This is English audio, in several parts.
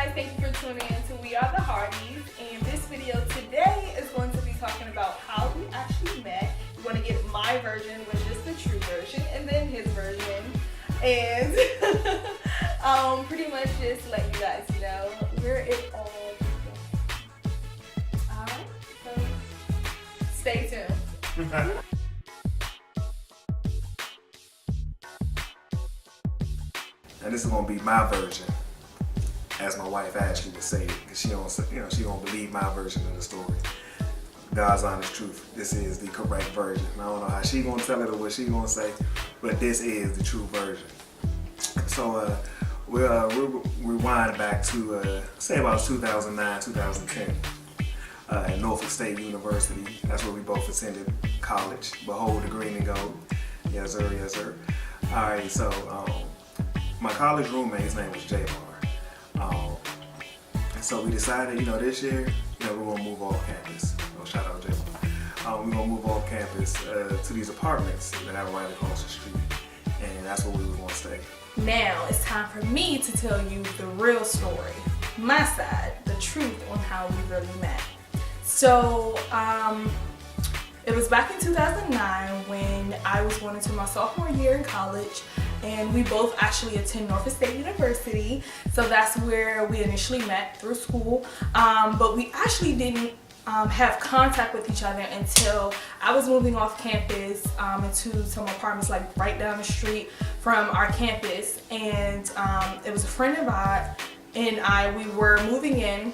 guys, thank you for tuning in to We Are the Hardys, and this video today is going to be talking about how we actually met. You're going to get my version, which is the true version, and then his version, and pretty much just let you guys know where it all began. Alright, so stay tuned. And this is gonna be my version, as my wife Ashley would say it, because she don't believe my version of the story. God's honest truth. This is the correct version. I don't know how she gonna tell it or what she gonna say, but this is the true version. So we'll rewind back to say about 2009, 2010 at Norfolk State University. That's where we both attended college. Behold the green and gold. Yes sir, yes sir. All right, so my college roommate, his name was Jamar. So we decided, this year, we're gonna move off campus. Shout out Jamar. We're gonna move off campus to these apartments that are right across the street, and that's where we were gonna stay. Now it's time for me to tell you the real story, my side, the truth on how we really met. So it was back in 2009 when I was going into my sophomore year in college, and we both actually attend Norfolk State University. So that's where we initially met, through school, but we actually didn't have contact with each other until I was moving off campus into some apartments like right down the street from our campus, and it was a friend of mine and we were moving in,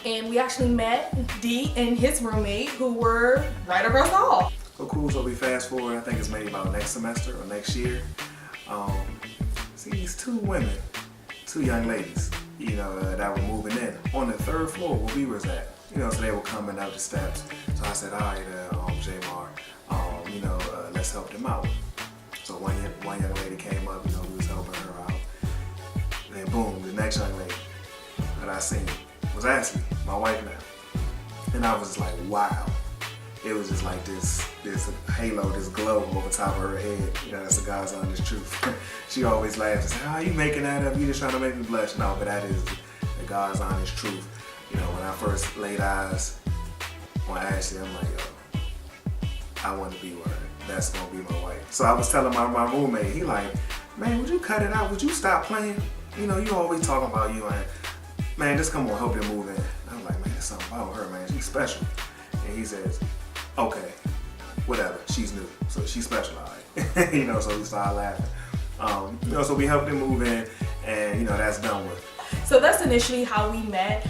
and we actually met D and his roommate, who were right across the hall. So cool, so we fast forward, I think it's maybe about next semester or next year. See these two women, two young ladies, that were moving in on the third floor where we was at. So they were coming up the steps. So I said, all right, Jamar, let's help them out. So one young lady came up, we was helping her out. Then boom, the next young lady that I seen was Ashley, my wife now. And I was just like, wow. It was just like this halo, this glow over top of her head. That's the God's honest truth. She always laughs and says, "How you making that up? You just trying to make me blush." No, but that is the God's honest truth. When I first laid eyes on Ashley, I'm like, yo, I want to be with her. That's gonna be my wife. So I was telling my roommate, he like, man, would you cut it out? Would you stop playing? You always talking about you, and man, just come on, help them move in. I'm like, man, there's something about her, man. She's special. And he says, okay, whatever, she's new, so she's special, all right. So we started laughing. So we helped them move in, and that's done with. So that's initially how we met,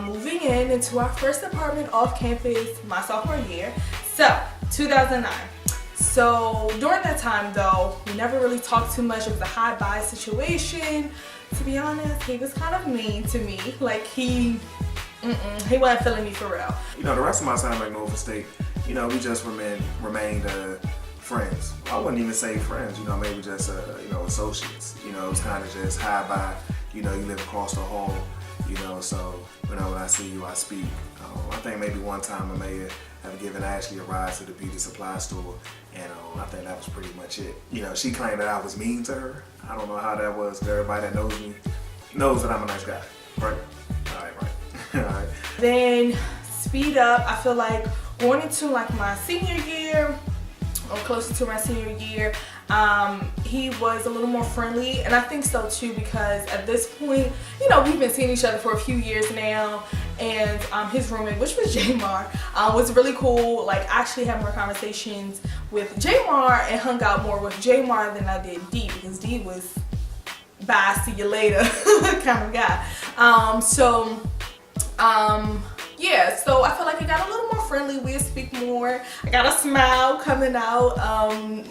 moving into our first apartment off campus my sophomore year. So 2009. So during that time though, we never really talked too much. It was a hi-bye situation. To be honest, he was kind of mean to me. Like he wasn't feeling me for real. The rest of my time at Norfolk State, we just remained friends. I wouldn't even say friends, maybe just associates. It was kind of just hi-bye. You live across the hall, so when I see you, I speak. I think maybe one time I may have given Ashley a ride to the beauty supply store, and I think that was pretty much it. She claimed that I was mean to her. I don't know how that was. Everybody that knows me knows that I'm a nice guy, right? All right. All right. Then speed up, I feel like going into like my senior year, or closer to my senior year, he was a little more friendly, and I think so too, because at this point, we've been seeing each other for a few years now, and his roommate, which was Jamar, was really cool. Like, I actually had more conversations with Jamar and hung out more with Jamar than I did D, because D was bye, see you later kind of guy. Yeah, so I feel like it got a little more friendly. We'd speak more. I got a smile coming out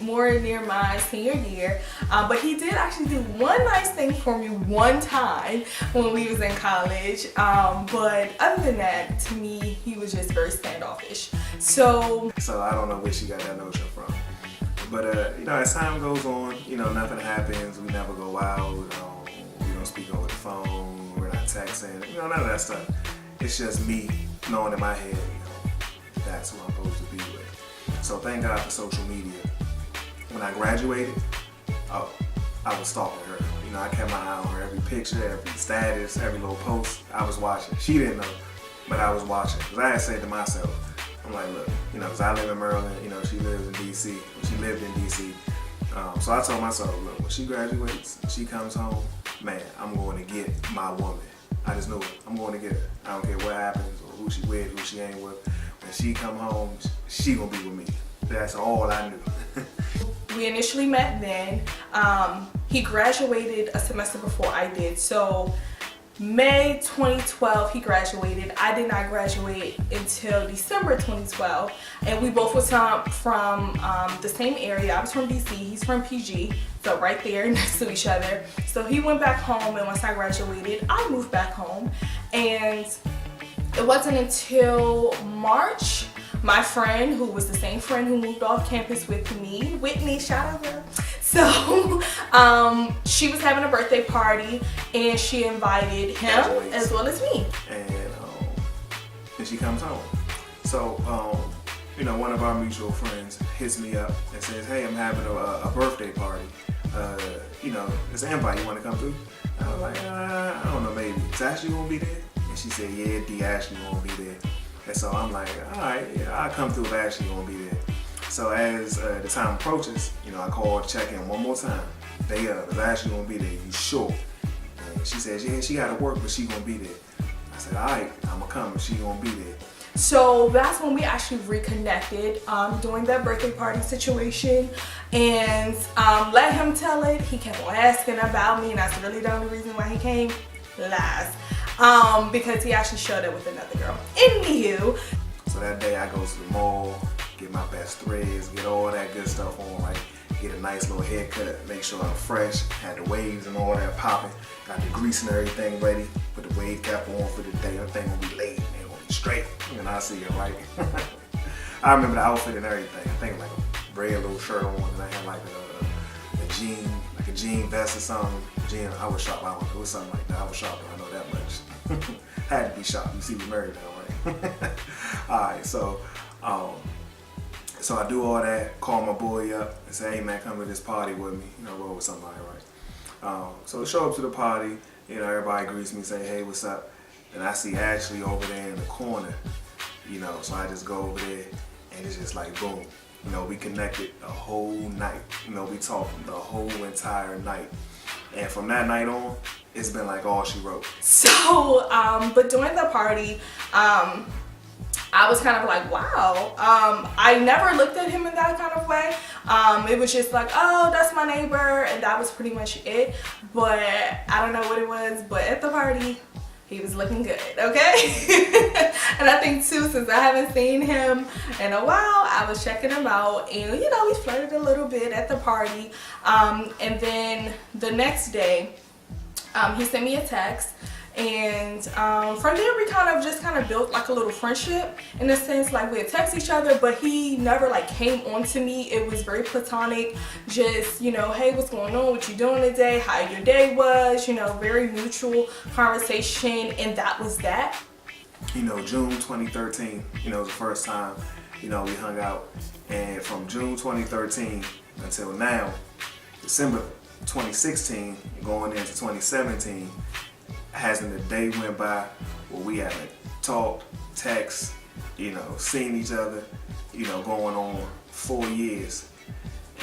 more near my senior year. But he did actually do one nice thing for me one time when we was in college. But other than that, to me, he was just very standoffish. So I don't know where she got that notion from. But as time goes on, nothing happens. We never go out. We don't speak over the phone. We're not texting. None of that stuff. It's just me knowing in my head, that's who I'm supposed to be with. So thank God for social media. When I graduated, I was stalking her. You know, I kept my eye on her. Every picture, every status, every little post, I was watching. She didn't know, but I was watching. Because I had said to myself, I'm like, look, you know, because I live in Maryland, you know, she lives in D.C. She lived in D.C. So I told myself, look, when she graduates, she comes home, man, I'm going to get my woman. I just knew it. I'm going to get her. I don't care what happens or who she with, who she ain't with. When she come home, she going to be with me. That's all I knew. We initially met then. He graduated a semester before I did. So May 2012 he graduated. I did not graduate until December 2012, and we both was from the same area. I was from DC, he's from PG, so right there next to each other. So he went back home, and once I graduated I moved back home. And it wasn't until March, my friend, who was the same friend who moved off campus with me, Whitney, shout out her. So she was having a birthday party, and she invited him as well as me. And she comes home. So, you know, one of our mutual friends hits me up and says, hey, I'm having a birthday party. You know, it's an invite, you want to come through? I was like, I don't know, maybe. Is Ashley gonna be there? And she said, yeah, D. Ashley gonna be there. And so I'm like, all right, yeah, I'll come through if Ashley gonna be there. So as the time approaches, you know, I call to check in one more time. Day of, is Ashley gonna be there? You sure? And she says, yeah, she gotta work, but she gonna be there. I said, all right, I'm gonna come, but she gonna be there. So that's when we actually reconnected during that birthday party situation, and let him tell it. He kept on asking about me, and that's really the only reason why he came last, because he actually showed up with another girl. Anywho, so that day I go to the mall, get my best threads, get all that good stuff on, like get a nice little haircut, make sure I'm fresh, had the waves and all that popping, got the grease and everything ready, put the wave cap on for the day. Everything gonna be laid, man, gonna be straight, and I see it right. I remember the outfit and everything. I think like a red little shirt on, and I had like a jean vest or something. I was sharp. I don't know, it was something like that. I was sharp, I know that much. Had to be sharp. You see, we married now, right? All right, so I do all that, call my boy up and say, hey man, come to this party with me, you know, roll with somebody, right? So I show up to the party, you know, everybody greets me, say, hey, what's up? And I see Ashley over there in the corner, you know, so I just go over there, and it's just like, boom. You know, we connected the whole night. You know, we talked the whole entire night. And from that night on, it's been like all she wrote. So, but during the party, I was kind of like, wow. I never looked at him in that kind of way. It was just like, oh, that's my neighbor, and that was pretty much it. But I don't know what it was, but at the party, he was looking good, okay? And I think too, since I haven't seen him in a while, I was checking him out, and you know, we flirted a little bit at the party. And then the next day, he sent me a text, and from there we kind of built like a little friendship, in a sense. Like, we'd text each other, but he never like came on to me. It was very platonic, just, you know, hey, what's going on, what you doing today, how your day was, you know, very mutual conversation, and that was that. You know, June 2013, you know, was the first time, you know, we hung out, and from June 2013 until now, December 2016, going into 2017, hasn't a day went by where we haven't talked, text, you know, seen each other, you know, going on 4 years.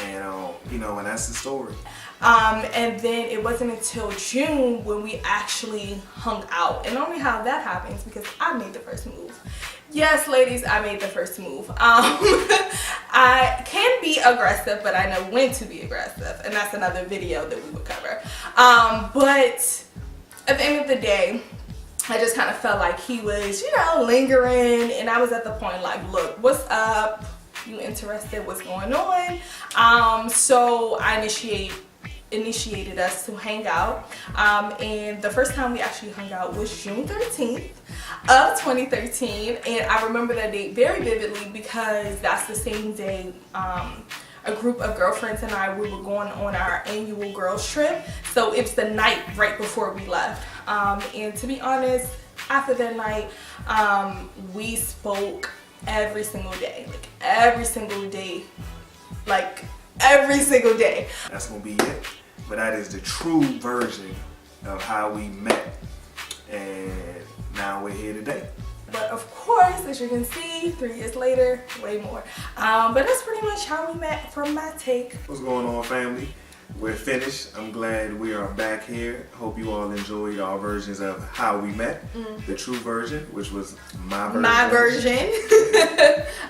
And, you know, and that's the story. And then it wasn't until June when we actually hung out. And only how that happens because I made the first move. Yes, ladies, I made the first move. I can be aggressive, but I know when to be aggressive. And that's another video that we would cover. But at the end of the day, I just kind of felt like he was, you know, lingering, and I was at the point like, look, what's up? You interested? What's going on? So I initiated us to hang out, and the first time we actually hung out was June 13th of 2013, and I remember that date very vividly because that's the same day a group of girlfriends and we were going on our annual girls trip. So it's the night right before we left. And to be honest, after that night, we spoke every single day. Like every single day. Like every single day. That's gonna be it. but that is the true version of how we met. And now we're here today. But of course, as you can see, 3 years later, way more. But that's pretty much how we met from my take. What's going on, family? We're finished. I'm glad we are back here. Hope you all enjoyed our versions of how we met. The true version, which was my version. My version.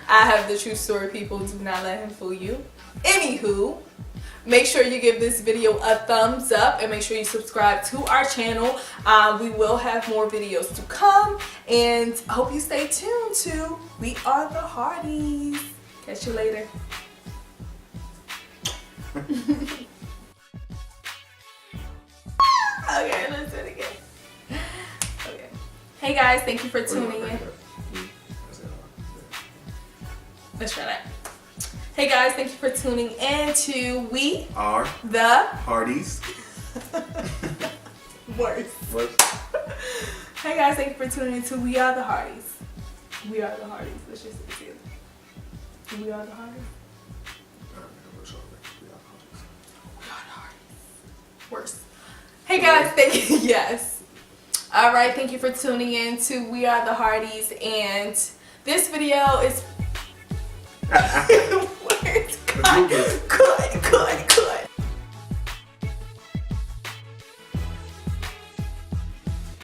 I have the true story, people. Do not let him fool you. Anywho, make sure you give this video a thumbs up and make sure you subscribe to our channel. We will have more videos to come, and I hope you stay tuned to We Are the Hardys. Catch you later. Okay, let's do it again. Okay. Hey guys, thank you for tuning in. Let's try that. Hey guys, thank you for tuning in to We Are the Hardys. Worst. Hey guys, thank you for tuning in to We Are the Hardys. We Are the Hardys. Let's just say it together. We Are the Hardys. We Are the Hardys. Worst. Hey guys, thank you. Yes. All right, thank you for tuning in to We Are the Hardys, and this video is. Where's